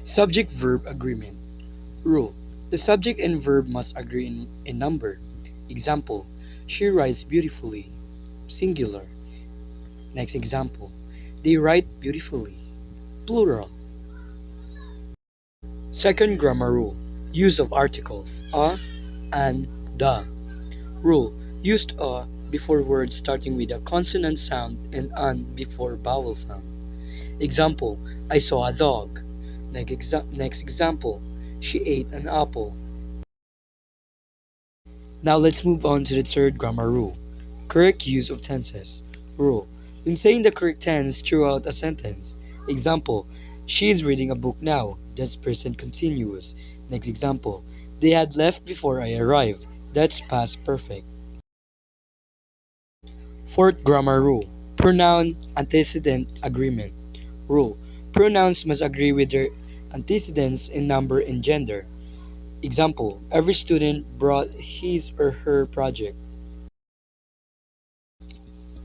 Subject-verb agreement. Rule. The subject and verb must agree in number. Example. She writes beautifully. Singular. Next example. They write beautifully. Plural. Second grammar rule. Use of articles. A and the. Rule. Used a before words starting with a consonant sound and an before vowel sound. Example. I saw a dog. Next example. She ate an apple. Now let's move on to the third grammar rule. Correct use of tenses. Rule. Maintain the correct tense throughout a sentence. Example. She is reading a book now. That's present continuous. Next example. They had left before I arrived. That's past perfect. Fourth grammar rule. Pronoun antecedent agreement. Rule. Pronouns must agree with their antecedents in number and gender. Example. Every student brought his or her project.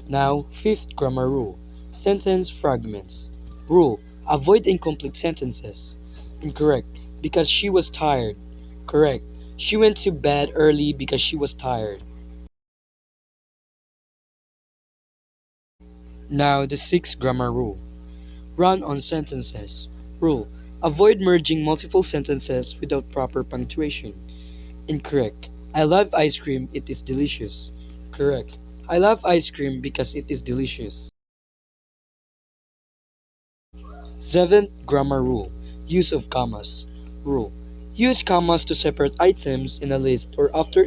Now, fifth grammar rule. Sentence fragments. Rule. Avoid incomplete sentences. Incorrect. Because she was tired. Correct. She went to bed early because she was tired. Now, the sixth grammar rule. Run on sentences. Rule. Avoid merging multiple sentences without proper punctuation. Incorrect. I love ice cream, it is delicious. Correct. I love ice cream because it is delicious. Seventh grammar rule. Use of commas. Rule. Use commas to separate items in a list or after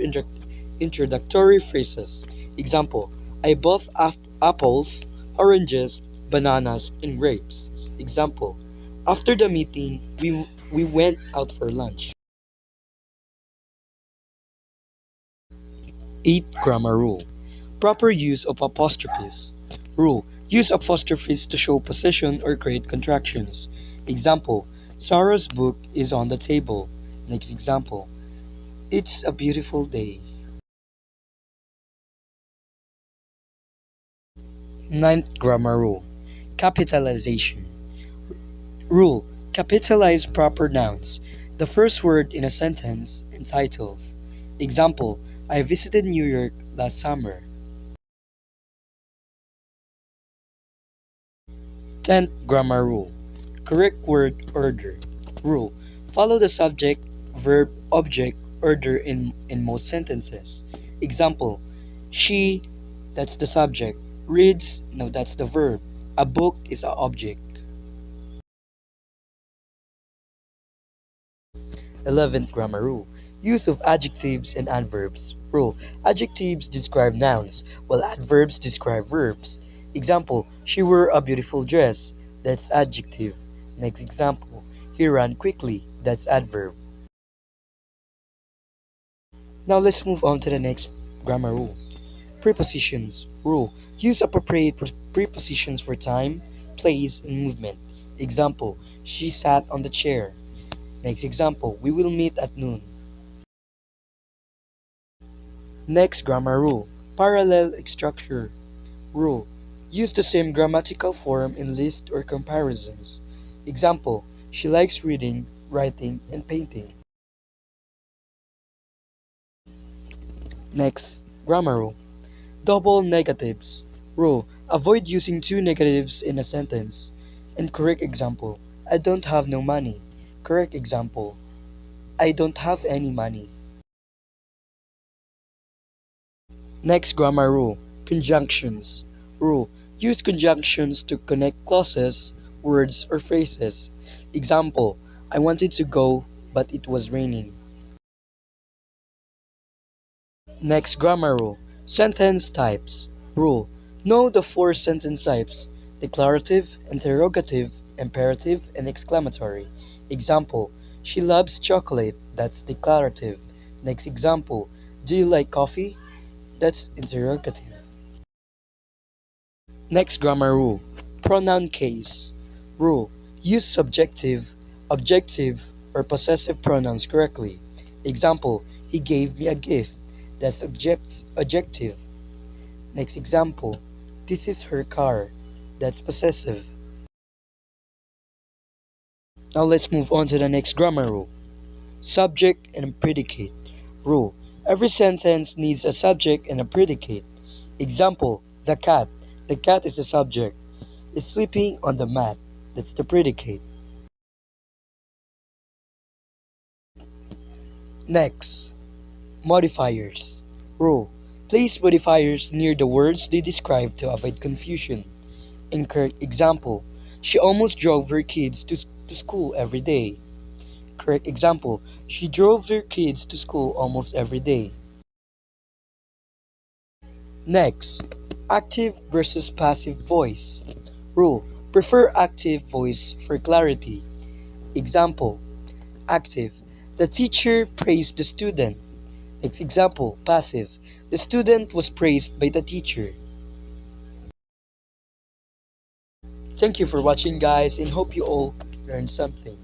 introductory phrases. Example. I bought apples, oranges, bananas, and grapes. Example. After the meeting, we went out for lunch. Eighth grammar rule. Proper use of apostrophes. Rule. Use apostrophes to show possession or create contractions. Example. Sarah's book is on the table. Next example. It's a beautiful day. Ninth grammar rule. Capitalization. Rule. Capitalize proper nouns. The first word in a sentence and titles. Example. I visited New York last summer. 10th grammar rule. Correct word order. Rule. Follow the subject, verb, object order in most sentences. Example. She, that's the subject. Reads, no, that's the verb. A book is a object. 11th grammar rule. Use of adjectives and adverbs. Rule. Adjectives describe nouns, while adverbs describe verbs. Example. She wore a beautiful dress. That's adjective. Next example. He ran quickly. That's adverb. Now let's move on to the next grammar rule. Prepositions. Rule. Use appropriate prepositions for time, place, and movement. Example. She sat on the chair. Next example. We will meet at noon. Next grammar rule. Parallel structure. Rule. Use the same grammatical form in lists or comparisons. Example. She likes reading, writing, and painting. Next grammar rule. Double negatives. Rule. Avoid using two negatives in a sentence. Incorrect example. I don't have no money. Correct example. I don't have any money. Next grammar rule. Conjunctions. Rule. Use conjunctions to connect clauses, words, or phrases. Example. I wanted to go, but it was raining. Next grammar rule. Sentence types. Rule. Know the four sentence types: declarative, interrogative, imperative, and exclamatory. Example. She loves chocolate. That's declarative. Next example. Do you like coffee? That's interrogative. Next grammar rule. Pronoun case. Rule. Use subjective, objective, or possessive pronouns correctly. Example. He gave me a gift. That's adjective. Next example. This is her car. That's possessive. Now let's move on to the next grammar rule. Subject and predicate. Rule. Every sentence needs a subject and a predicate. Example, the cat. The cat is the subject. Is sleeping on the mat. That's the predicate. Next, modifiers. Rule. Place modifiers near the words they describe to avoid confusion. Incorrect example. She almost drove her kids to school every day. Correct example. She drove her kids to school almost every day. Next, active versus passive voice. Rule. Prefer active voice for clarity. Example. Active. The teacher praised the student. Next example. Passive. The student was praised by the teacher. Thank you for watching guys and hope you all learned something.